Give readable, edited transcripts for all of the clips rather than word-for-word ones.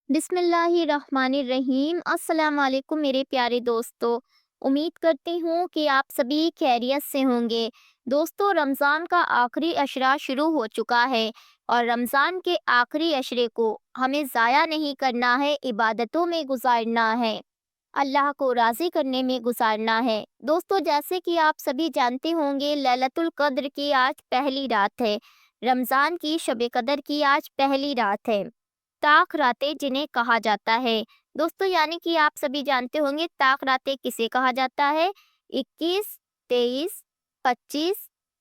बिस्मिल्लाहिर्रहमानिर्रहीम। अस्सलाम वालेकुम मेरे प्यारे दोस्तों। उम्मीद करती हूँ कि आप सभी खैरियत से होंगे। दोस्तों, रमज़ान का आखिरी अशरा शुरू हो चुका है और रमज़ान के आखिरी अशरे को हमें ज़ाया नहीं करना है, इबादतों में गुजारना है, अल्लाह को राज़ी करने में गुजारना है। दोस्तों, जैसे कि आप सभी जानते होंगे, लैलतुल क़द्र की आज पहली रात है। रमज़ान की शब कदर की आज पहली रात है। ताक रातें जिन्हें कहा जाता है। दोस्तों, यानी कि आप सभी जानते होंगे ताक रातें किसे कहा जाता है। 21, 23, 25,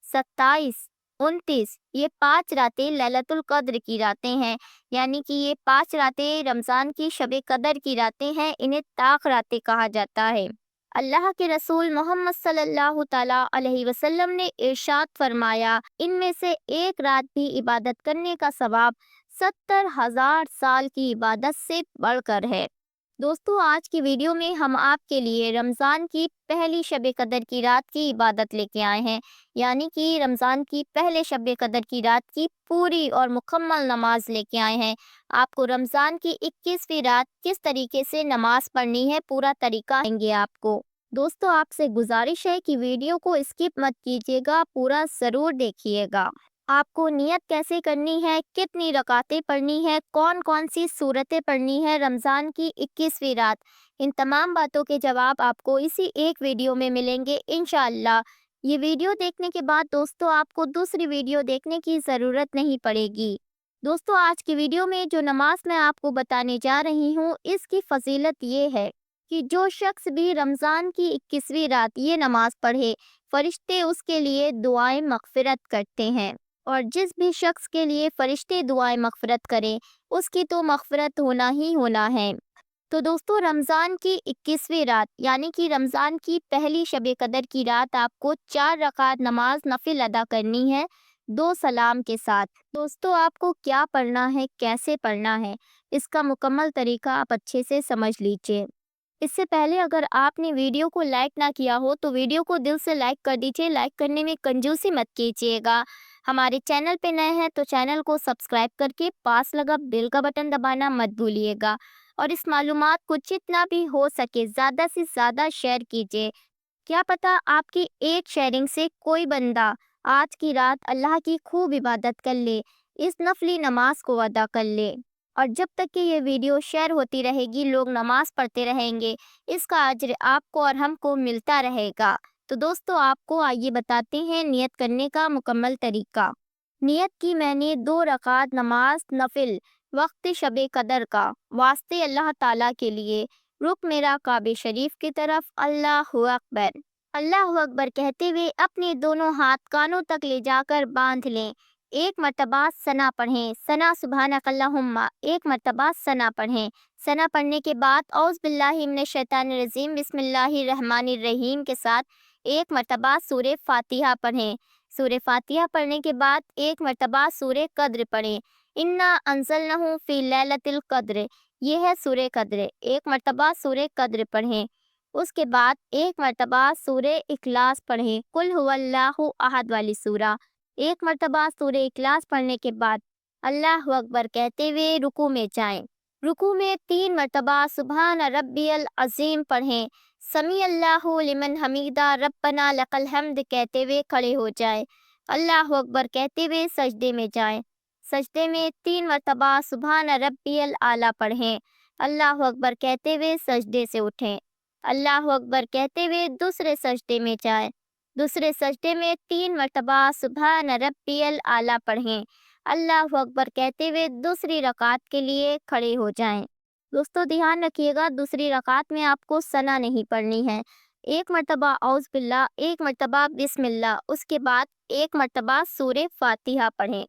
27, 29, ये 5 रातें लैलतुल क़द्र की रातें हैं। यानी कि ये 5 रातें रमज़ान की शब कदर की रातें हैं, इन्हें ताक रातें कहा जाता है। अल्लाह के रसूल मोहम्मद सल्लल्लाहु ताला अलैहि वसल्लम ने इरशाद फरमाया, इनमें से एक रात भी इबादत करने का सवाब 70,000 साल की इबादत से बढ़कर है। दोस्तों, आज की वीडियो में हम आपके लिए रमज़ान की पहली शब कदर की रात की इबादत लेके आए हैं। यानी कि रमज़ान की पहले शब कदर की रात की पूरी और मुकम्मल नमाज लेके आए हैं। आपको रमज़ान की 21वीं रात किस तरीके से नमाज पढ़नी है, पूरा तरीका देंगे आपको। दोस्तों, आपसे गुजारिश है कि वीडियो को स्किप मत कीजिएगा, पूरा ज़रूर देखिएगा। आपको नियत कैसे करनी है, कितनी रकातें पढ़नी है, कौन कौन सी सूरतें पढ़नी है रमज़ान की 21वीं रात, इन तमाम बातों के जवाब आपको इसी एक वीडियो में मिलेंगे इंशाअल्लाह। ये वीडियो देखने के बाद दोस्तों आपको दूसरी वीडियो देखने की ज़रूरत नहीं पड़ेगी। दोस्तों, आज की वीडियो में जो नमाज मैं आपको बताने जा रही हूँ, इसकी फजीलत ये है कि जो शख्स भी रमज़ान की 21वीं रात ये नमाज पढ़े, फरिश्ते उसके लिए दुआएं मगफिरत करते हैं। और जिस भी शख्स के लिए फरिश्ते दुआएं मगफिरत करें, उसकी तो मगफिरत होना ही होना है। तो दोस्तों, रमज़ान की 21वीं रात यानी कि रमज़ान की पहली शब कदर की रात आपको 4 रकात नमाज नफिल अदा करनी है, 2 सलाम के साथ। दोस्तों, आपको क्या पढ़ना है, कैसे पढ़ना है, इसका मुकम्मल तरीका आप अच्छे से समझ लीजिए। इससे पहले अगर आपने वीडियो को लाइक ना किया हो तो वीडियो को दिल से लाइक कर दीजिए। लाइक करने में कंजूसी मत कीजिएगा। हमारे चैनल पे नए हैं तो चैनल को सब्सक्राइब करके पास लगा बेल का बटन दबाना मत भूलिएगा। और इस मालूमात को जितना भी हो सके ज़्यादा से ज़्यादा शेयर कीजिए। क्या पता आपकी एक शेयरिंग से कोई बंदा आज की रात अल्लाह की खूब इबादत कर ले, इस नफली नमाज को अदा कर ले। और जब तक कि ये वीडियो शेयर होती रहेगी, लोग नमाज पढ़ते रहेंगे, इसका अज्र आपको और हमको मिलता रहेगा। तो दोस्तों, आपको आइए बताते हैं नियत करने का मुकम्मल तरीका। नियत की मैंने 2 रकात नमाज नफिल वक्त शब कदर का, वास्ते अल्लाह ताला के लिए। रुख मेरा काबे शरीफ की तरफ, अल्लाहु अकबर। अल्लाहु अकबर कहते हुए अपने दोनों हाथ कानों तक ले जाकर बांध लें। एक मर्तबा सना पढ़ें, सना सुबहानक अल्लाहुम्मा, एक मर्तबा सना पढ़ें। सना पढ़ने के बाद औज़ बिल्लाहि मिनश शैतानिर रजीम बिस्मिल्लाहिर रहमानिर रहीम के साथ एक मर्तबा सूरे फातिहा पढ़ें। सूरे फातिहा पढ़ने के बाद एक मर्तबा सूरे कद्र पढ़ें। इन्ना अंज़लनाहु फ़ी लैलतिल क़द्र, ये है सूरे कद्र। एक मर्तबा सूरे कद्र पढ़ें। उसके बाद एक मर्तबा सूरे इखलास पढ़ें, कुल हुवल्लाहु अहद वाली सूरा। एक मर्तबा सूरे इखलास पढ़ने के बाद अल्लाहु अकबर कहते हुए रुकू में जाएं। रुकू में 3 मर्तबा सुबहान रब्बियल अज़ीम पढ़ें। समी अल्लाहु लिमन हमीदा रब्बना लकल हम्द कहते हुए खड़े हो जाएं। अल्लाहु अकबर कहते हुए सजदे में जाएं। सजदे में 3 मर्तबा सुबहान रब्बियल आला पढ़ें। अल्लाहु अकबर कहते हुए सजदे से उठें। अल्लाहु अकबर कहते हुए दूसरे सजदे में जाएं। दूसरे सजदे में 3 मर्तबा सुबहान रब्बियल आला पढ़ें। अल्लाहु अकबर कहते हुए दूसरी रकात के लिए खड़े हो जाएं। दोस्तों, ध्यान रखिएगा, दूसरी रकात में आपको सना नहीं पढ़नी है। एक मर्तबा औज़ बिल्ला, एक मर्तबा बिस्मिल्लाह, उसके बाद एक मर्तबा सूरे फातिहा पढ़ें।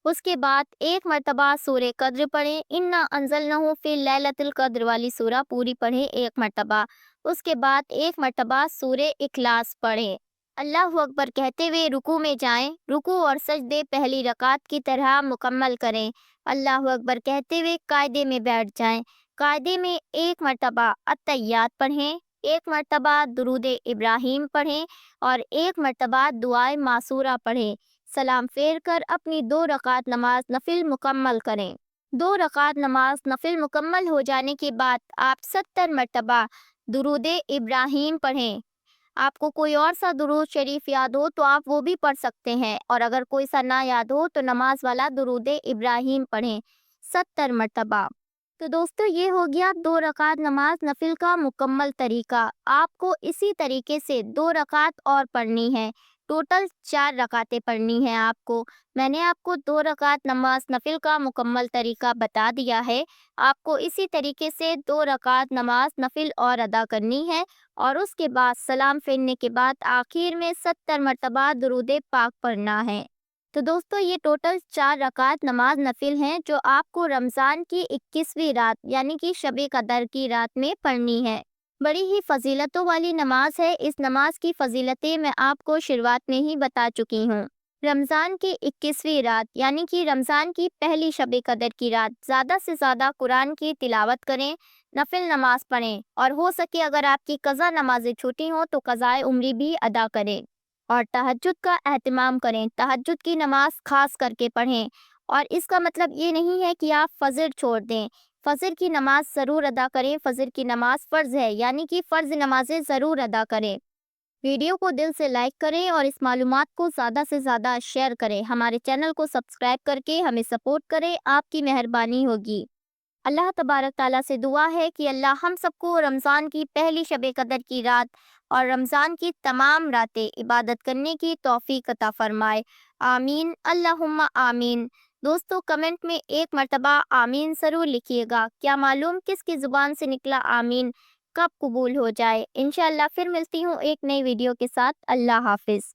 उसके बाद एक मर्तबा सूरे कद्र पढ़ें। इन्ना अंज़लनाहु फ़ी लैलतिल क़द्र वाली सूरा पूरी पढ़ें एक मर्तबा। उसके बाद एक मर्तबा सूरे इखलास पढ़ें। अल्लाहु अकबर कहते हुए रुकू में जाएं। रुकू और सजदे पहली रकात की तरह मुकम्मल करें। अल्लाहु अकबर कहते हुए कायदे में बैठ जाएं। कायदे में एक मर्तबा अत्तहियात पढ़ें, एक मर्तबा दुरूद इब्राहीम पढ़ें और एक मर्तबा दुआए मासूरा पढ़ें। सलाम फेर कर अपनी 2 रकात नमाज नफिल मुकम्मल करें। 2 रकात नमाज नफिल मुकम्मल हो जाने के बाद आप 70 मरतबा दुरूद इब्राहीम पढ़ें। आपको कोई और सा दुरूद शरीफ याद हो तो आप वो भी पढ़ सकते हैं, और अगर कोई सा ना याद हो तो नमाज वाला दुरूद इब्राहीम पढ़ें 70 मरतबा। तो दोस्तों, ये हो गया 2 रकात नमाज नफिल का मुकम्मल तरीका। आपको इसी तरीके से 2 रकात और पढ़नी है। टोटल 4 रकातें पढ़नी हैं आपको। मैंने आपको 2 रकात नमाज नफिल का मुकम्मल तरीका बता दिया है। आपको इसी तरीके से 2 रकात नमाज नफिल और अदा करनी है, और उसके बाद सलाम फेरने के बाद आखिर में 70 मरतबा दुरूद पाक पढ़ना है। तो दोस्तों, ये टोटल 4 रकात नमाज नफिल हैं जो आपको रमज़ान की 21वीं रात यानी कि शब-ए कदर की रात में पढ़नी है। बड़ी ही फजीलतों वाली नमाज है। इस नमाज की फजीलतें मैं आपको शुरुआत में ही बता चुकी हूँ। रमज़ान की 21वीं रात यानी कि रमज़ान की पहली शब-ए कदर की रात ज़्यादा से ज़्यादा कुरान की तिलावत करें, नफिल नमाज पढ़ें, और हो सके अगर आपकी कज़ा नमाजें छूटी हों तो कज़ाए उम्री भी अदा करें, और तहज्जुद का एहतमाम करें। तहज्जुद की नमाज खास करके पढ़ें, और इसका मतलब ये नहीं है कि आप फजर छोड़ दें। फजर की नमाज ज़रूर अदा करें। फजर की नमाज फ़र्ज़ है, यानी कि फ़र्ज़ नमाजें ज़रूर अदा करें। वीडियो को दिल से लाइक करें और इस मालूमात को ज़्यादा से ज़्यादा शेयर करें। हमारे चैनल को सब्सक्राइब करके हमें सपोर्ट करें, आपकी मेहरबानी होगी। अल्लाह तबारक ताला से दुआ है कि अल्लाह हम सबको रमज़ान की पहली शब कदर की रात और रमज़ान की तमाम रातें इबादत करने की तौफीक अता फरमाए। आमीन अल्लाहुम्मा आमीन। दोस्तों, कमेंट में एक मर्तबा आमीन ज़रूर लिखिएगा। क्या मालूम किसकी ज़ुबान से निकला आमीन कब कबूल हो जाए। इंशाअल्लाह फिर मिलती हूँ एक नई वीडियो के साथ। अल्लाह हाफिज़।